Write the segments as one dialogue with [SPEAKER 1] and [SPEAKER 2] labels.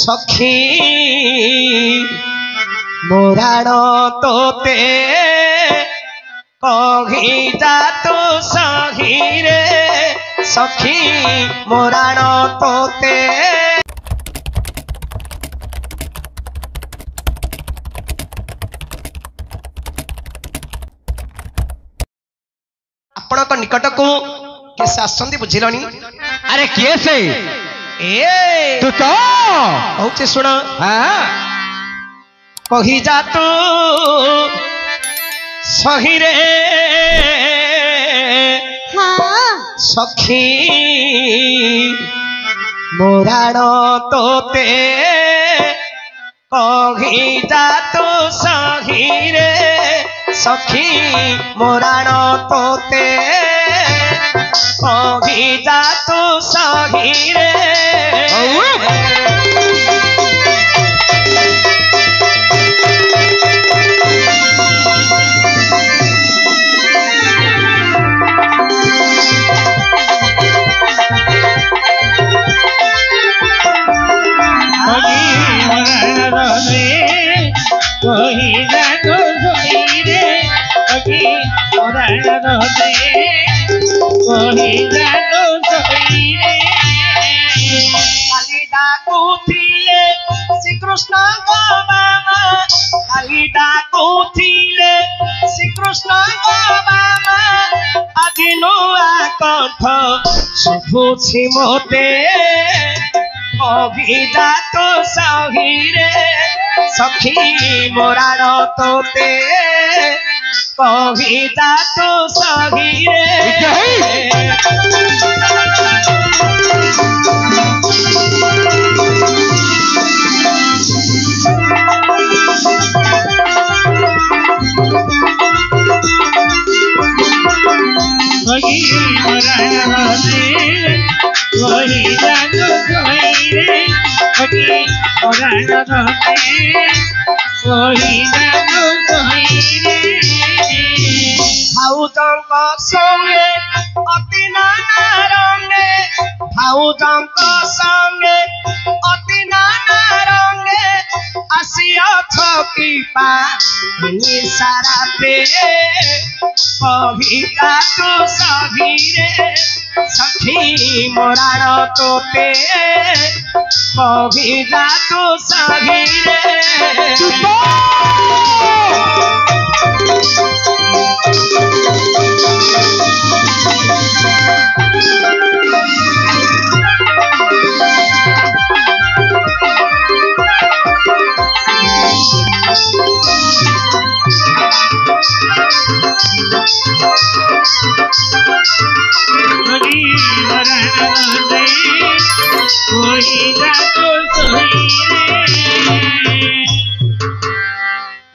[SPEAKER 1] सखी मोराण तोते कही जा तू सही रे सखी मोराण तोते आपण को निकट को किस आसंदी बुझिलनी
[SPEAKER 2] अरे किए से
[SPEAKER 1] ए
[SPEAKER 2] तू तो
[SPEAKER 1] कहूचे सुन
[SPEAKER 2] हाँ
[SPEAKER 1] कही जा तू सही रे
[SPEAKER 3] हाँ
[SPEAKER 1] सखी मोराण तोते कही जा तू सही रे सखी मोराण तोते कही जा तू सही रे श्रीकृष्ण खाली डाकुले श्रीकृष्ण आज नुआ कंठ शुभुछि मोते अभिजा तो सही रे सखी मोराण तोते कविता तो सही रे भाउजंक संगे अति नाना रंगे भाउजंक संगे अति नाना रंगे आसिया छकी पा सारा पे कविता तो सही रे सखी मोराण तोते कविता तो सही रे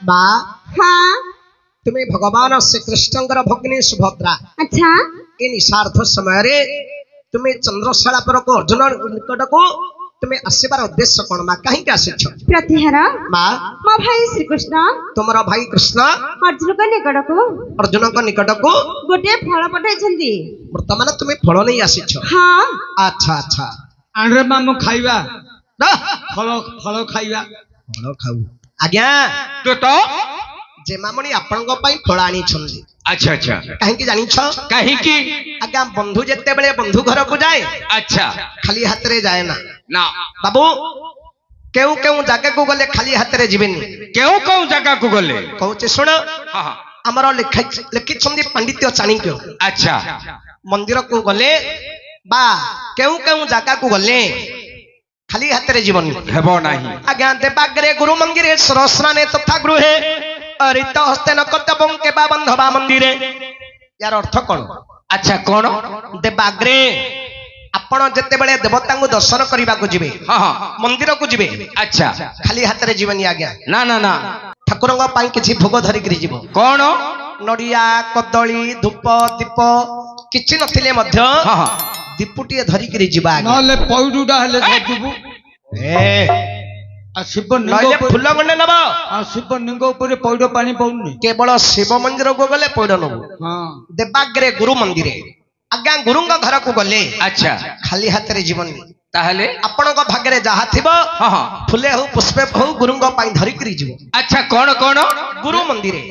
[SPEAKER 1] माँ
[SPEAKER 3] हाँ
[SPEAKER 1] तुम्हें भगवान श्री कृष्ण भगिनी सुभद्रा
[SPEAKER 3] अच्छा
[SPEAKER 1] इन निशार्थ समय रे तुम्हें चंद्रशाला पर को अर्जुन निकट को तुम्हें आसबार उद्देश्य कौन माँ कहीं आसिछ
[SPEAKER 3] प्रतिहार
[SPEAKER 1] माँ
[SPEAKER 3] मो भाई श्रीकृष्ण
[SPEAKER 1] तुमर भाई कृष्ण अर्जुन निकट को
[SPEAKER 3] गोटे फल पठाई
[SPEAKER 1] वर्तमान तुम्हें फल नहीं आसिछ
[SPEAKER 3] हाँ
[SPEAKER 1] अच्छा अच्छा
[SPEAKER 2] आंध्र मामू खाइबा फल फल खाइबा
[SPEAKER 1] फल खाऊ आज्ञा
[SPEAKER 2] तो
[SPEAKER 1] जेमामणि आपनक पई फल आनी छंदी
[SPEAKER 2] अच्छा अच्छा
[SPEAKER 1] कहीं जानी
[SPEAKER 2] कहीं की
[SPEAKER 1] आज्ञा बंधु जेते बेले बंधु घर को जाए
[SPEAKER 2] अच्छा
[SPEAKER 1] खाली हाथ रे जाए ना
[SPEAKER 2] ना
[SPEAKER 1] बाबू केउ केउ जगह को गले खाली हाथ रे जीवेनी
[SPEAKER 2] केउ केउ जगह को गले
[SPEAKER 1] कहूचे सुन
[SPEAKER 2] हां हां
[SPEAKER 1] हमरो लिखि छंदी पंडित चाणक्य
[SPEAKER 2] अच्छा
[SPEAKER 1] मंदिर को गले बा केउ केउ जगह को गले खाली हाथ रे जीवन
[SPEAKER 2] हेबो नाही
[SPEAKER 1] आज्ञा देवाग्रे गुरु मंदिरे सरस्नाने तथा गृहे अरित हस्ते न कर्तव्यं के बा बंधवा मंदिरे यार अर्थ कोन
[SPEAKER 2] अच्छा कोन
[SPEAKER 1] देवाग्रे आपण जते बेले देवता को दर्शन करबा को जिवे
[SPEAKER 2] हां हां
[SPEAKER 1] मंदिर को जिवे
[SPEAKER 2] अच्छा
[SPEAKER 1] खाली हाथ रे जीवन आज्ञा
[SPEAKER 2] ना ना ना
[SPEAKER 1] ठाकुरंग पाई किछि भोग धरि करी जीव
[SPEAKER 2] कोन
[SPEAKER 1] नडिया कदली धूप दीप किछि नथिले मध्य
[SPEAKER 2] हां हां
[SPEAKER 1] दीपुटिए धरि करी जीवा
[SPEAKER 2] नले पौडुडा हले धदुबु
[SPEAKER 1] ए
[SPEAKER 2] आ शिव निंग
[SPEAKER 1] फूल गंडे नब
[SPEAKER 2] आ शिव निंग ऊपर पौड पानी पौनी
[SPEAKER 1] केवल शिव मंदिर को गले पौड नबु
[SPEAKER 2] हां
[SPEAKER 1] देवाग्रे गुरु मंदिरे आज्ञा गुरुंग घर को गले
[SPEAKER 2] अच्छा
[SPEAKER 1] खाली हाथ रे जीवन
[SPEAKER 2] ताहले
[SPEAKER 1] ଆପଣଙ୍କ ଭାଗ୍ୟରେ ଯାହା ଥିବ
[SPEAKER 2] हाँ हाँ
[SPEAKER 1] ଫୁଲେ ହଉ ପୁଷ୍ପେ ହଉ ଗୁରୁଙ୍କ ପାଇଁ ଧରିକିରି ଯିବ
[SPEAKER 2] अच्छा कौन कौन
[SPEAKER 1] ଗୁରୁ ମନ୍ଦିରେ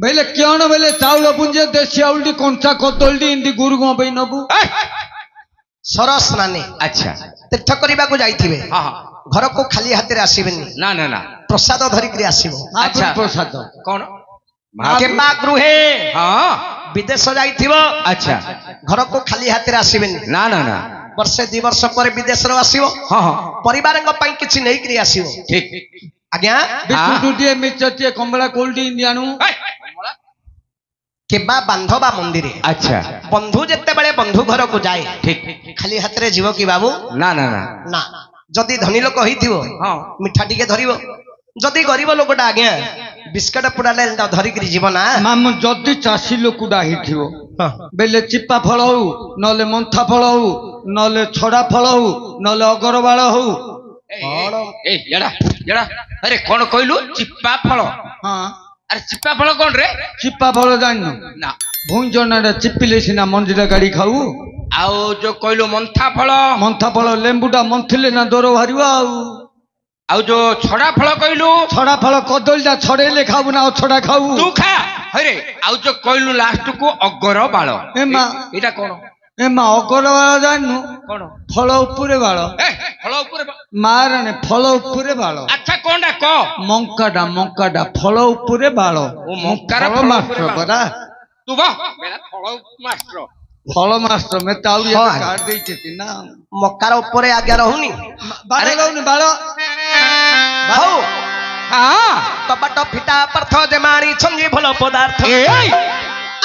[SPEAKER 2] बेले क्यों बेले चाउल पुंजे देशी आउलटी कंचा कतलटी इंदी गुरु गो पे नबु
[SPEAKER 1] ସର ସ୍ନାନେ
[SPEAKER 2] अच्छा
[SPEAKER 1] ତୀର୍ଥ କରିବାକୁ ଯାଇଥିବେ
[SPEAKER 2] हाँ हाँ
[SPEAKER 1] ଘରକୁ ଖାଲି ହାତରେ ଆସିବେନି
[SPEAKER 2] ना ना ना
[SPEAKER 1] ପ୍ରସାଦ ଧରିକିରି ଆସିବ
[SPEAKER 2] अच्छा प्रसाद कौन
[SPEAKER 1] କିମ୍ବା ଗୃହେ
[SPEAKER 2] हाँ
[SPEAKER 1] ବିଦେଶ ଯାଇଥିବ
[SPEAKER 2] अच्छा
[SPEAKER 1] ଘରକୁ ଖାଲି ହାତରେ ଆସିବେନି
[SPEAKER 2] ना ना ना
[SPEAKER 1] ବର୍ଷେ 2 ବର୍ଷ ପରେ ବିଦେଶରୁ ଆସିବ
[SPEAKER 2] हाँ हाँ
[SPEAKER 1] ପରିବାରଙ୍କ ପାଇଁ କିଛି ନେଇକିରି ଆସିବ
[SPEAKER 2] ठीक
[SPEAKER 1] ଆଜ୍ଞା
[SPEAKER 2] बिस्कुटଟିए मिर्चटिए कमला कोल्डी इंडियानु
[SPEAKER 1] କିମ୍ବା ବାନ୍ଧବା ମନ୍ଦିରେ
[SPEAKER 2] अच्छा
[SPEAKER 1] ବନ୍ଧୁ ଯେତେବେଳେ ବନ୍ଧୁ ଘରକୁ ଯାଏ
[SPEAKER 2] ठीक
[SPEAKER 1] ଖାଲି ହାତରେ ଯିବ କି ବାବୁ
[SPEAKER 2] ना ना ना
[SPEAKER 1] ନା ଯଦି ଧନୀ ଲୋକ ହେଇଥିବ
[SPEAKER 2] हाँ
[SPEAKER 1] ମିଠା ଟିକେ ଧରିବ ଯଦି ଗରିବ ଲୋକଟା ଆଜ୍ଞା ବିସ୍କୁଟ ପୁଡାଲେ ଧରିକିରି ଯିବ ନା
[SPEAKER 2] मामू जदि चाषी लोकुडा हिथिबो बेले चिप्पा फल हौ नले मंथा फल हौ नले छड़ा फल हौ नले अगरबाळ हौ
[SPEAKER 1] କଣ
[SPEAKER 4] ए येड़ा येड़ा अरे कौन कहलु चिप्पा फल
[SPEAKER 2] हाँ
[SPEAKER 4] अरे चिप्पा फल कौन रे
[SPEAKER 2] चिप्पा फल जान्नु
[SPEAKER 4] ना
[SPEAKER 2] भुंजनाडा चिप्पिले सिना मंदिरा गाड़ी खाऊ
[SPEAKER 4] आओ जो कहलु मंथा फल
[SPEAKER 2] मंथा फल लेंबुडा मंथिले ना दोर बाहरिबो
[SPEAKER 4] आओ जो छड़ा फल कहलु
[SPEAKER 2] छड़ा फल कदलटा छड़ेले खाऊ ना छड़ा खाऊ
[SPEAKER 4] तू खा अरे आओ जो कहलु लास्ट को अगर बाळ
[SPEAKER 2] एमा
[SPEAKER 4] एटा कौन
[SPEAKER 2] एमा अगरबाळ जान्नु
[SPEAKER 4] कौन
[SPEAKER 2] फल उपरे बाळ
[SPEAKER 4] ए फल ऊपर
[SPEAKER 2] मारने फल उपरे बाळ
[SPEAKER 4] अच्छा कोनडा क
[SPEAKER 2] मंकाडा फल उपरे बाळ
[SPEAKER 4] ओ मंकार
[SPEAKER 2] फल मास्टर बरा
[SPEAKER 4] तू बा मेरा फल मास्टर
[SPEAKER 2] फल मास्टर में ताउरी
[SPEAKER 1] हाँ।
[SPEAKER 2] काट देइछति ना
[SPEAKER 1] ମକାର ଉପରେ ଆଜ୍ଞା ରହୁନି
[SPEAKER 2] बाळ लाउनी बाळ
[SPEAKER 1] ହଉ
[SPEAKER 4] हां
[SPEAKER 1] କବାଟ ଫିଟା ପାର୍ଥ ଜେମାଣି ଛଙ୍ଗି ଭଲ ପଦାର୍ଥ
[SPEAKER 4] ए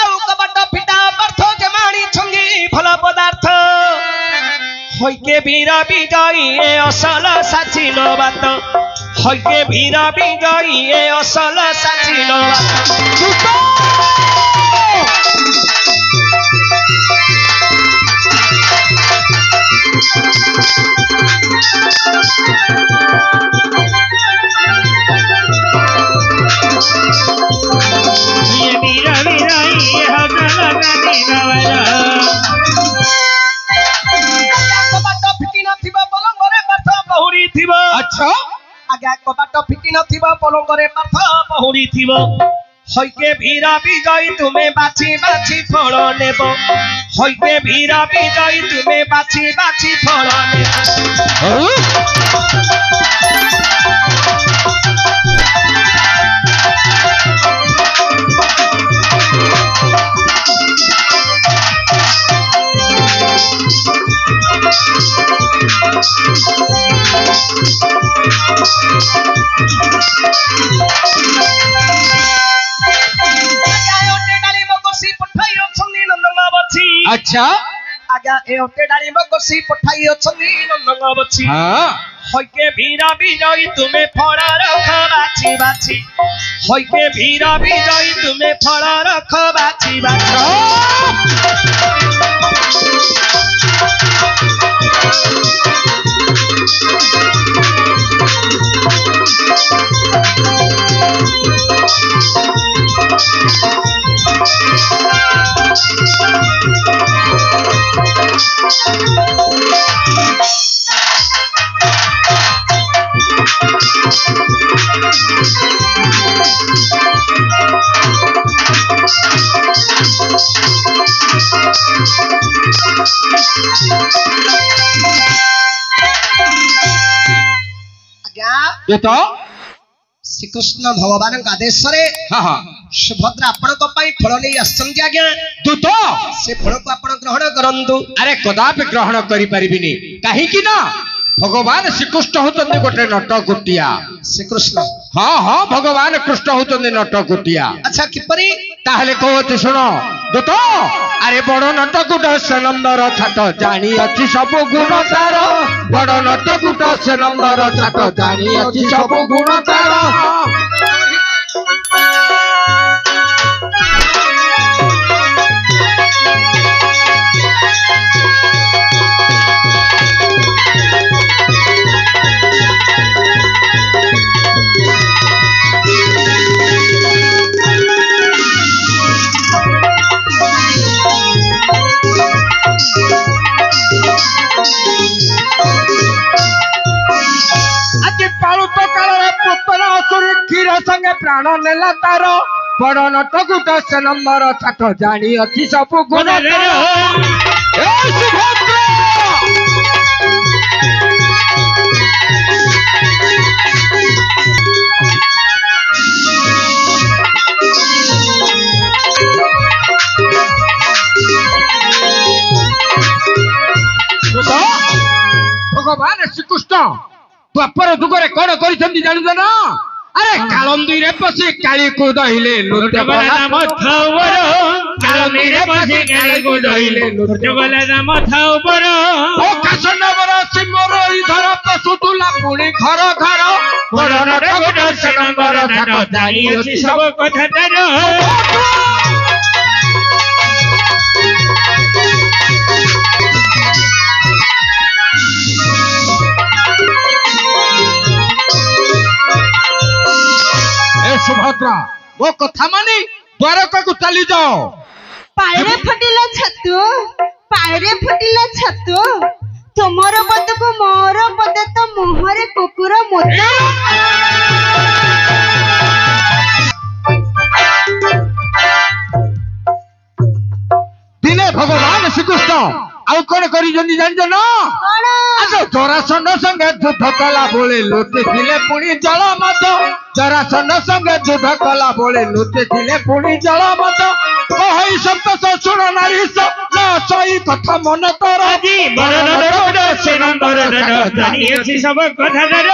[SPEAKER 1] ଆଉ କବାଟ ଫିଟା ପାର୍ଥ ଜେମାଣି ଛଙ୍ଗି ଭଲ ପଦାର୍ଥ ହଇକେ ବୀର ବିଜୟୀ ଏ ଅସଲ ସାଚିଲ ବାତ ହଇକେ ବୀର ବିଜୟୀ ଏ ଅସଲ ସାଚିଲ ये बीर बिजयी ए ଅସଲ ସାଚିଲ କବାଟ ଫିଟି ନଥିବ ପଲଙ୍ଗରେ ପାର୍ଥ ବହୁରି ଥିବ
[SPEAKER 4] अच्छा
[SPEAKER 1] ଆଜ୍ଞା କବାଟ ଫିଟି ନଥିବ ପଲଙ୍ଗରେ ପାର୍ଥ ବହୁରି ଥିବ হইকে বীর বিজয়ী তুমি বাছি বাছি ফল নেব হইকে বীর বিজয়ী তুমি বাছি বাছি ফল নেব
[SPEAKER 4] अच्छा
[SPEAKER 1] आज्ञा ए ओटे डाली बगसी पठाई अछनी नंग बछि
[SPEAKER 4] हां
[SPEAKER 1] হইকে বীর বিজয়ী তুমি ফল রখ বাছি বাছি হইকে বীর বিজয়ী তুমি ফল রখ বাছি বাছি
[SPEAKER 4] ये तो
[SPEAKER 1] ଶ୍ରୀକୃଷ୍ଣ ଭଗବାନଙ୍କ ଆଦେଶରେ
[SPEAKER 4] हां हां
[SPEAKER 1] ସୁଭଦ୍ରା ଆପଣଙ୍କ ପାଇଁ ଫଳ ନେଇ ଆସିଛନ୍ତି ଆଜ୍ଞା
[SPEAKER 4] तू तो
[SPEAKER 1] ସେ ଫଳକୁ ଆପଣ ଗ୍ରହଣ କରନ୍ତୁ
[SPEAKER 4] अरे कदापि ग्रहण करि परिबिनी काहे कि ना भगवान श्रीकृष्ण होतने गोटे नटकुटिया
[SPEAKER 1] ଶ୍ରୀକୃଷ୍ଣ
[SPEAKER 4] हाँ हाँ भगवान कृष्ण होतने नटकुटिया
[SPEAKER 1] ଆଚ୍ଛା କିପରି
[SPEAKER 4] ताहले कहते सुन दूत अरे बड़ नटकुट से नंदर छाट जानी अच्छी सब गुण तार बड़ नटकुट से नंदर छाट जानी अच्छी सब गुण तार संगे प्राण नेला तार बड़ नटकुट से नंबर छाट जानी अच्छी सब गुण ए सुभद्रा भगवान श्रीकृष्ण द्वापर जुगरे कौन कर जानू ना अरे कालंदी रे पसी काली को दहिले नृत्य
[SPEAKER 5] नाम थाउबर कालंदी रे पसी काली को दहिले नृत्य वाला नाम थाउबर
[SPEAKER 4] ओ कासनवर सिमर इधर पसुतुला पुणी घर घर
[SPEAKER 5] बड़ नटकुट से नंबर छाट जानी अछि सब कथा तार
[SPEAKER 4] सुभद्रा वो कथा मानी द्वारका को चली जाओ
[SPEAKER 3] पाळे फटिला छतु तुमर पद को मोर पद तो मुहरे कुकुर मोता
[SPEAKER 4] दिने भगवान श्रीकृष्ण आउ कौन करी जान ना जरासंध संगे युद्ध कला बोले लोटे थिले पुणी जल मत जरासंध संगे युद्ध कला बोले लोटे थिले पुणी जल मत कहि सप्त सुन नारी न सही कथा मन तोर
[SPEAKER 5] बड़ नटकुट से नंबर छाट जानी अछि सब कथा तार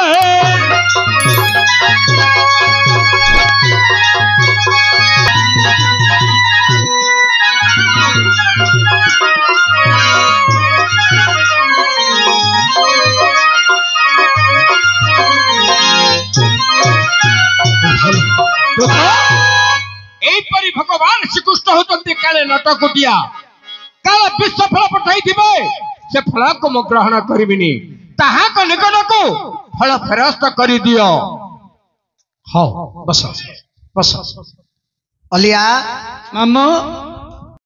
[SPEAKER 4] भगवान श्रीकृष्ण होते काले नटकुटिया काले विश्व फल पठाई से फल को मु ग्रहण करिबिनी ताहा को निकट को फल फेरस्त कर दियो
[SPEAKER 1] हाँ बस बस
[SPEAKER 2] अलिया मामो